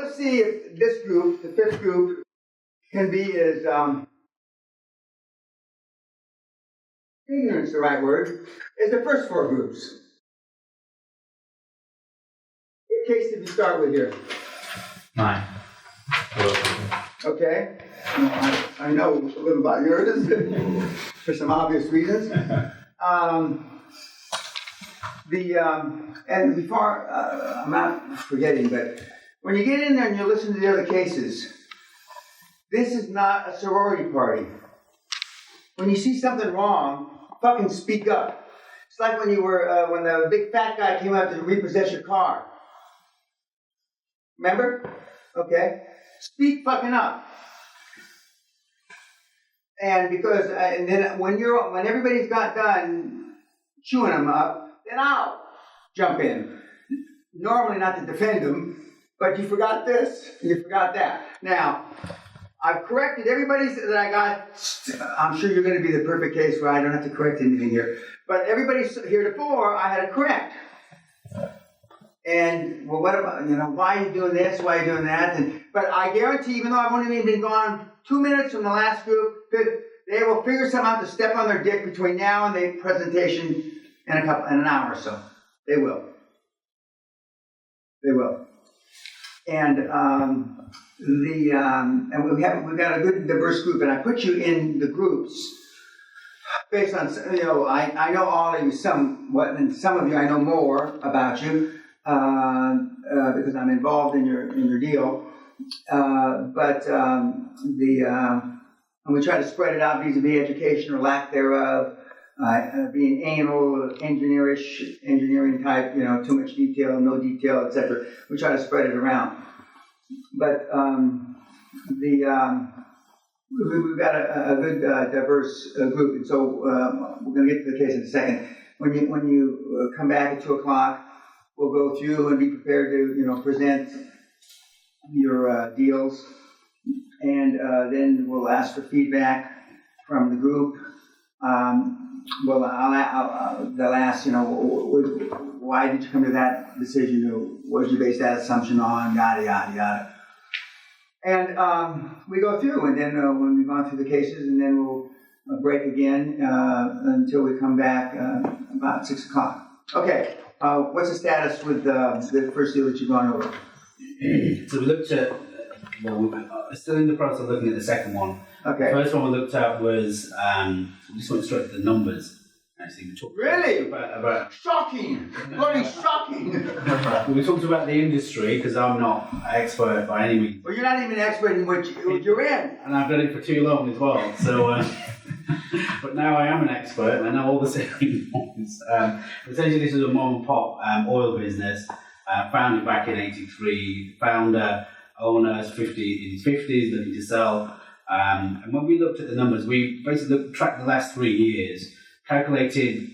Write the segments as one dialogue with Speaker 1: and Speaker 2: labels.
Speaker 1: let's see if this group, the fifth group, can be as ignorant's the right word, as the first four groups. What case did you start with here?
Speaker 2: 9.
Speaker 1: Okay. I know a little about yours for some obvious reasons. And before, I'm not forgetting, but when you get in there and you listen to the other cases, this is not a sorority party. When you see something wrong, fucking speak up. It's like when you were, when the big fat guy came out to repossess your car. Remember? Okay. Speak fucking up. And because, and then when everybody's got done chewing them up, then I'll jump in. Normally not to defend them, but you forgot this, and you forgot that. Now, I've corrected everybody that I got. I'm sure you're going to be the perfect case where I don't have to correct anything here. But everybody heretofore, I had to correct. And, well, what about, why are you doing this? Why are you doing that? But I guarantee, even though I've only been gone 2 minutes from the last group, they will figure something out to step on their dick between now and the presentation in an hour or so. They will. They will. And we've got a good diverse group, and I put you in the groups based on, I know all of you somewhat, and some of you I know more about you because I'm involved in your deal. And we try to spread it out vis-a-vis education or lack thereof, being anal, engineering type, too much detail, no detail, etc. We try to spread it around. But we've got a good diverse group, and so we're going to get to the case in a second. When you come back at 2:00, we'll go through and be prepared to present your deals, and then we'll ask for feedback from the group. They'll ask, why did you come to that decision? What did you base that assumption on? Yada, yada, yada. And we go through, and then when we've gone through the cases, and then we'll break again until we come back about 6:00. Okay, what's the status with the first deal that you've gone over?
Speaker 2: So we looked at, we're still in the process of looking at the second one.
Speaker 1: Okay.
Speaker 2: The first one we looked at was, we just went straight to the numbers. Actually, we talked about
Speaker 1: shocking, bloody shocking.
Speaker 2: We talked about the industry because I'm not an expert by any means.
Speaker 1: Well, you're not even an expert in what you're in,
Speaker 2: and I've done it for too long as well. So, but now I am an expert and I know all the same points. Essentially, this is a mom and pop oil business, founded back in '83. Founder, owners, in his 50s, looking to sell. And when we looked at the numbers, we basically tracked the last 3 years. Calculated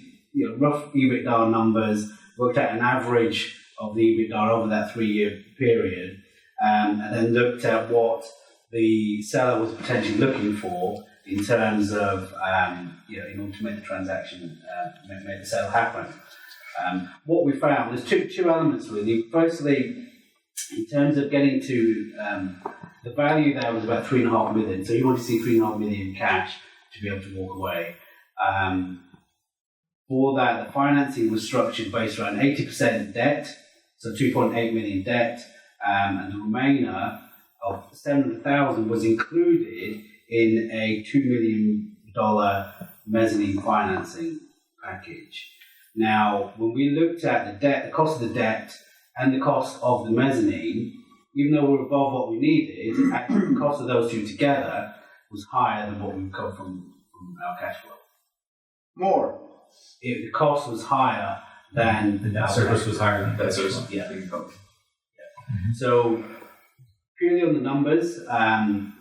Speaker 2: rough EBITDA numbers, worked out an average of the EBITDA over that 3-year period, and then looked at what the seller was potentially looking for in terms of, in order to make the transaction, make the sale happen. What we found, there's two elements really. Firstly, in terms of getting to the value there was about 3.5 million. So you want to see 3.5 million cash to be able to walk away. For that, the financing was structured based around 80% debt, so 2.8 million debt, and the remainder of 700,000 was included in a $2 million mezzanine financing package. Now, when we looked at the debt, the cost of the debt, and the cost of the mezzanine, even though we're above what we needed, actually the cost of those two together was higher than what we've got from our cash flow.
Speaker 1: More.
Speaker 2: The cost was higher than the
Speaker 3: debt service was higher than debt service.
Speaker 2: Yeah. So purely on the numbers,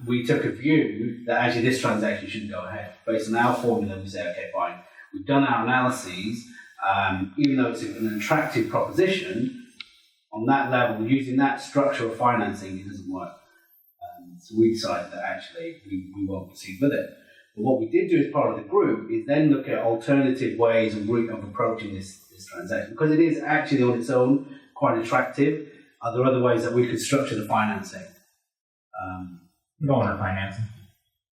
Speaker 2: we took a view that actually this transaction shouldn't go ahead. Based on our formula, we said, okay, fine. We've done our analyses, even though it's an attractive proposition, on that level, using that structure of financing, it doesn't work. So we decided that actually we won't proceed with it. But what we did do as part of the group is then look at alternative ways of approaching this transaction, because it is actually on its own quite attractive. are there other ways that we could structure the financing?
Speaker 3: Owner financing.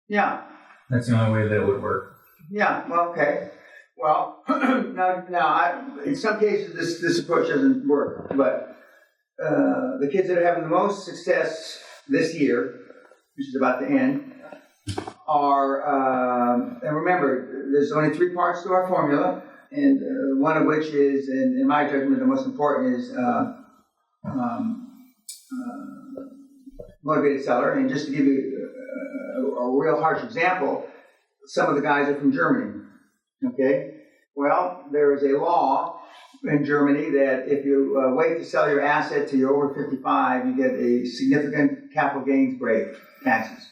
Speaker 1: Yeah.
Speaker 3: That's the only way that it would work.
Speaker 1: Yeah. Well, okay. Well, in some cases this approach doesn't work, but the kids that are having the most success this year, which is about to end, are, and remember, there's only 3 parts to our formula, and one of which is, in my judgment, the most important is motivated seller. And just to give you a real harsh example, some of the guys are from Germany. Okay? Well, there is a law in Germany that if you wait to sell your asset till you're over 55, you get a significant capital gains break taxes.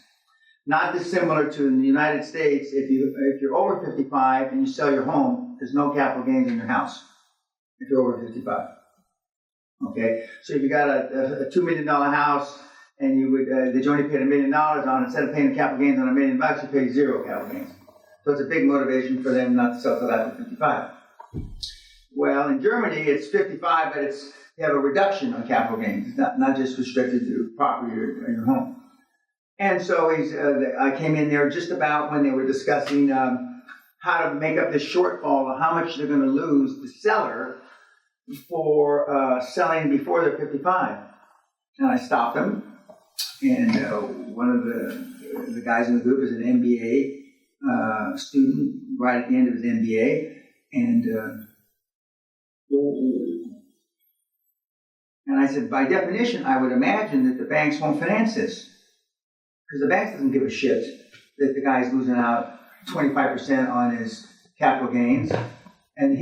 Speaker 1: Not dissimilar to in the United States, if you're over 55 and you sell your home, there's no capital gains in your house if you're over 55. Okay? So if you got a $2 million house and that you only paid $1 million on, instead of paying the capital gains on $1 million, you pay 0 capital gains. So it's a big motivation for them not to sell till after 55. Well, in Germany, it's 55, but you have a reduction on capital gains. It's not just restricted to property or your home. And so I came in there just about when they were discussing how to make up this shortfall of how much they're going to lose the seller for selling before they're 55. And I stopped them. And one of the guys in the group is an MBA student right at the end of his MBA. And I said, by definition, I would imagine that the banks won't finance this. Because the banks doesn't give a shit that the guy's losing out 25% on his capital gains. And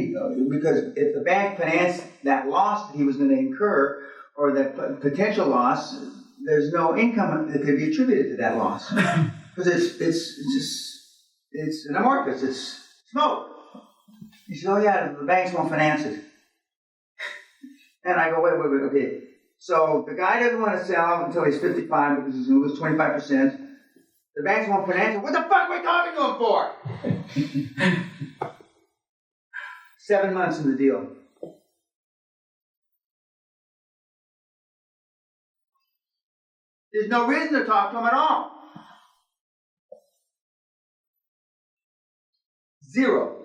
Speaker 1: because if the bank financed that loss that he was going to incur, or that potential loss, there's no income that could be attributed to that loss. Because it's an amorphous, it's smoke. He said, oh yeah, the banks won't finance it. And I go, wait, okay. So the guy doesn't want to sell until he's 55 because he's going to lose 25%. The banks won't finance it. What the fuck are we talking to him for? 7 months in the deal. There's no reason to talk to him at all. 0.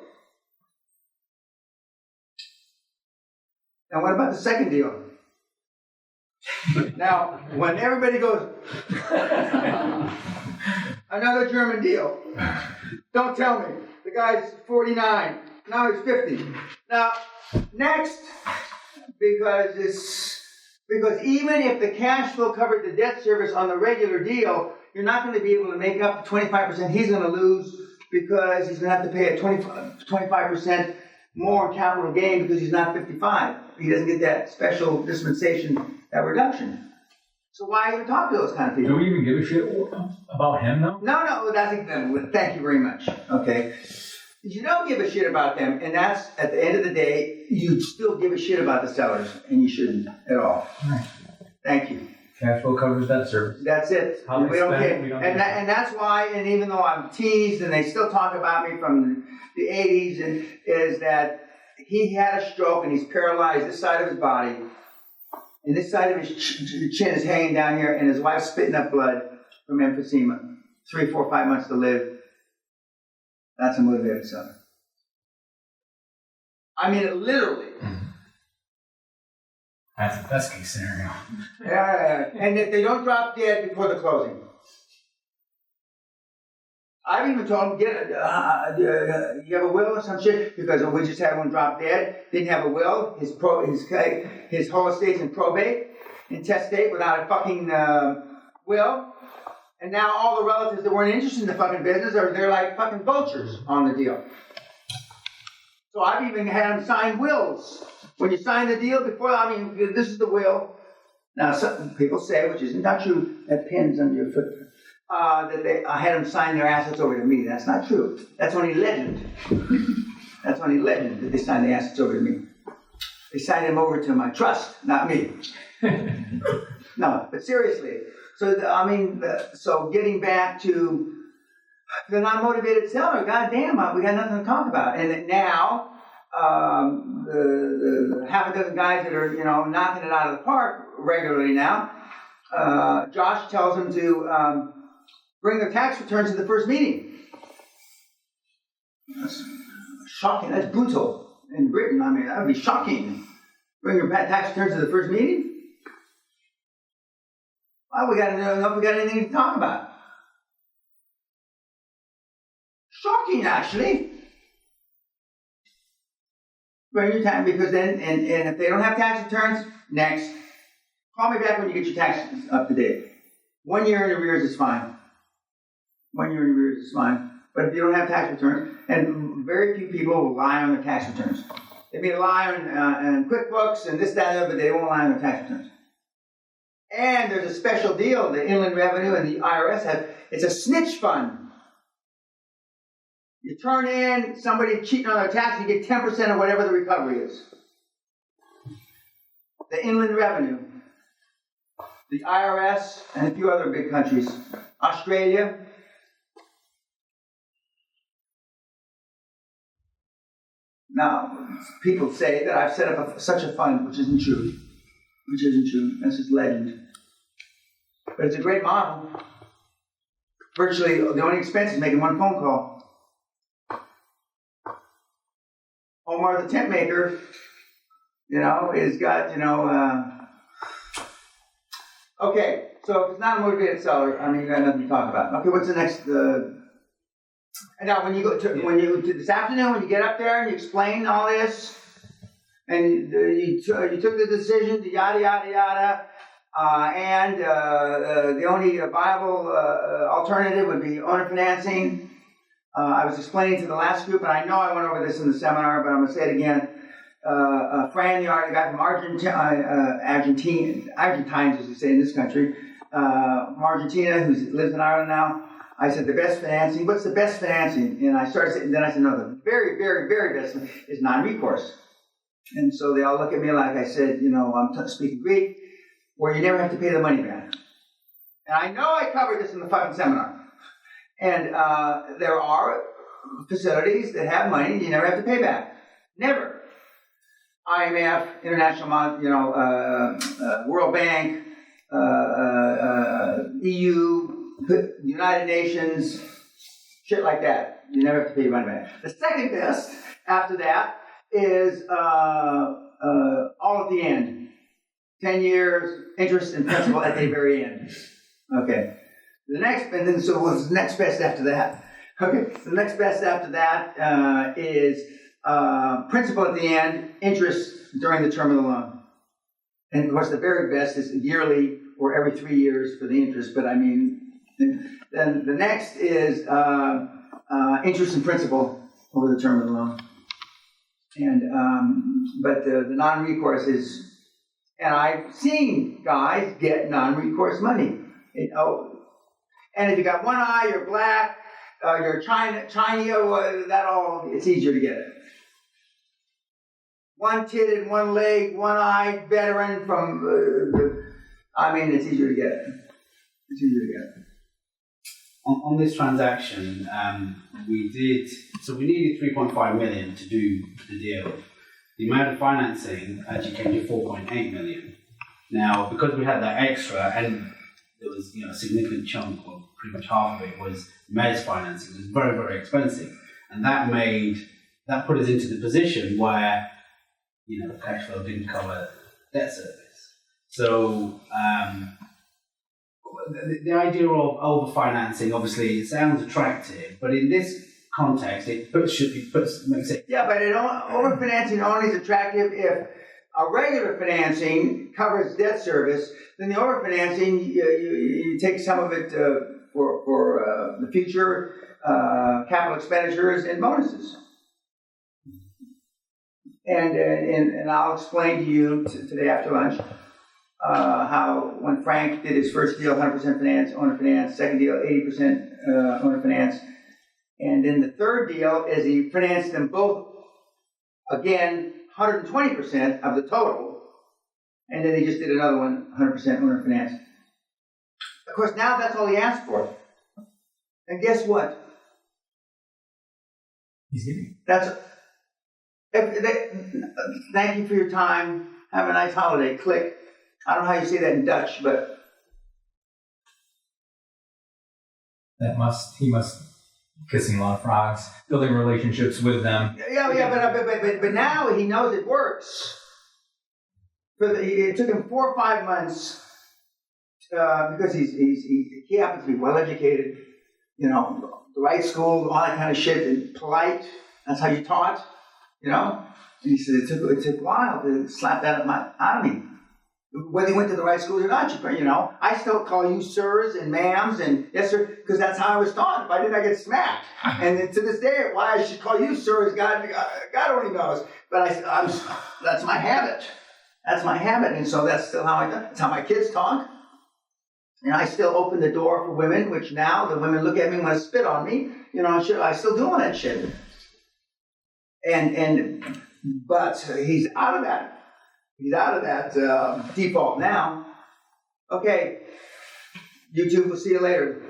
Speaker 1: Now, what about the second deal? Now, when everybody goes, another German deal. Don't tell me. The guy's 49. Now he's 50. Now, next, because even if the cash flow covered the debt service on the regular deal, you're not going to be able to make up the 25% he's going to lose because he's going to have to pay a 25% more capital gain because he's not 55. He doesn't get that special dispensation, that reduction. So why even talk to those kind of people?
Speaker 3: Do we even give a shit about him, though?
Speaker 1: No, thank you very much. Okay. You don't give a shit about them, and that's, at the end of the day, you still give a shit about the sellers, and you shouldn't at all.
Speaker 3: Right.
Speaker 1: Thank you.
Speaker 3: Cash flow covers that service.
Speaker 1: That's it.
Speaker 3: How
Speaker 1: we don't care.
Speaker 3: And
Speaker 1: that's why, and even though I'm teased, and they still talk about me from the 80s, is that he had a stroke, and he's paralyzed this side of his body, and this side of his chin is hanging down here, and his wife's spitting up blood from emphysema. 3, 4, 5 months to live. That's a motivated seller. I mean it literally.
Speaker 3: That's the best case scenario.
Speaker 1: Yeah, and if they don't drop dead before the closing. I've even told them, you have a will or some shit? Because we just had one drop dead. Didn't have a will. His whole estate's in probate, intestate, without a fucking will. And now all the relatives that weren't interested in the fucking business they're like fucking vultures on the deal. So I've even had them sign wills. When you sign the deal this is the will. Now some people say, which is not true, that pin's under your foot, I had them sign their assets over to me. That's not true. That's only legend. That's only legend that they signed the assets over to me. They signed them over to my trust, not me. No, but seriously. So, so getting back to the non-motivated seller, goddamn, we got nothing to talk about. And now, the half a dozen guys that are, knocking it out of the park regularly now. Josh tells them to bring their tax returns to the first meeting. That's shocking. That's brutal in Britain. I mean, that would be shocking. Bring your tax returns to the first meeting? Well, we got to know if we got anything to talk about. Shocking, actually. Bring your tax, because then, and if they don't have tax returns, next. Call me back when you get your taxes up to date. 1 year in arrears is fine. 1 year in arrears is fine. But if you don't have tax returns, and very few people rely on their tax returns. They may rely on QuickBooks and this, that, and other, but they won't rely on their tax returns. And there's a special deal the Inland Revenue and the IRS have. It's a snitch fund. You turn in somebody cheating on their tax, you get 10% of whatever the recovery is. The Inland Revenue, the IRS, and a few other big countries. Australia. Now, people say that I've set up such a fund, which isn't true. Which isn't true. That's just legend. But it's a great model. Virtually, the only expense is making one phone call. Omar the tent maker, is got, okay, so if it's not a motivated seller, I mean, you got nothing to talk about. Okay, what's the next, and now when you go to, this afternoon, when you get up there and you explain all this, and you took the decision to yada, yada, yada, and the only viable alternative would be owner financing. I was explaining to the last group, and I know I went over this in the seminar, but I'm going to say it again. Fran, the guy from Argentines, as we say in this country, from Argentina, who lives in Ireland now. I said, the best financing, what's the best financing? And I started saying, then I said, no, the very, very, very best is non-recourse. And so they all look at me like I said, I'm speaking Greek, where you never have to pay the money back. And I know I covered this in the fucking seminar. And there are facilities that have money you never have to pay back. Never. IMF, International, World Bank, EU, United Nations, shit like that. You never have to pay your money back. The second best after that is all at the end. 10 years, interest and principal at the very end. Okay. The next, and then so what's the next best after that? Okay, the next best after that is principal at the end, interest during the term of the loan. And of course, the very best is yearly or every 3 years for the interest. But I mean, then the next is interest and principal over the term of the loan. And but the non-recourse is, and I've seen guys get non-recourse money. And if you got one eye, you're black, you're Chinese, it's easier to get it. One-titted, one leg, one-eyed veteran from, it's easier to get it. It's easier to get it.
Speaker 2: On this transaction, we needed 3.5 million to do the deal. The amount of financing actually came to 4.8 million. Now, because we had that extra, and there was a significant chunk, or pretty much half of it, was mezz financing. It was very, very expensive. And that put us into the position where, cash flow didn't cover debt service. So the idea of over-financing, obviously, it sounds attractive, but in this context, makes it... Yeah, but over-financing only is attractive if a regular financing covers debt service. Then the over-financing, you take some of it for the future capital expenditures and bonuses. And I'll explain to you today after lunch how when Frank did his first deal, 100% finance, owner finance, second deal, 80% owner finance, and then the third deal is he financed them both, again, 120% of the total, and then he just did another one, 100% owner finance. Of course, now that's all he asked for. And guess what?
Speaker 3: He's getting.
Speaker 1: Thank you for your time. Have a nice holiday. Click. I don't know how you say that in Dutch, but
Speaker 3: He must kissing a lot of frogs, building relationships with them.
Speaker 1: but now he knows it works. It took him 4 or 5 months because he happens to be well educated, you know, the right school, all that kind of shit, and polite. That's how you taught, you know. And he said it took a while to slap that out of me. Whether you went to the right school or not, you know, I still call you sirs and ma'ams and yes sir, because that's how I was taught. If I didn't, I get smacked. And then to this day, why I should call you sirs, God only knows. But that's my habit. That's my habit, and so that's still how that's how my kids talk. And I still open the door for women, which now the women look at me and want to spit on me. You know, I still do all that shit. But he's out of that. He's out of that default now. Okay, YouTube, we'll see you later.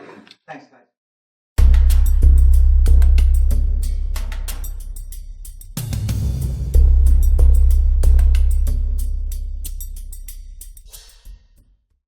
Speaker 1: Thanks, guys.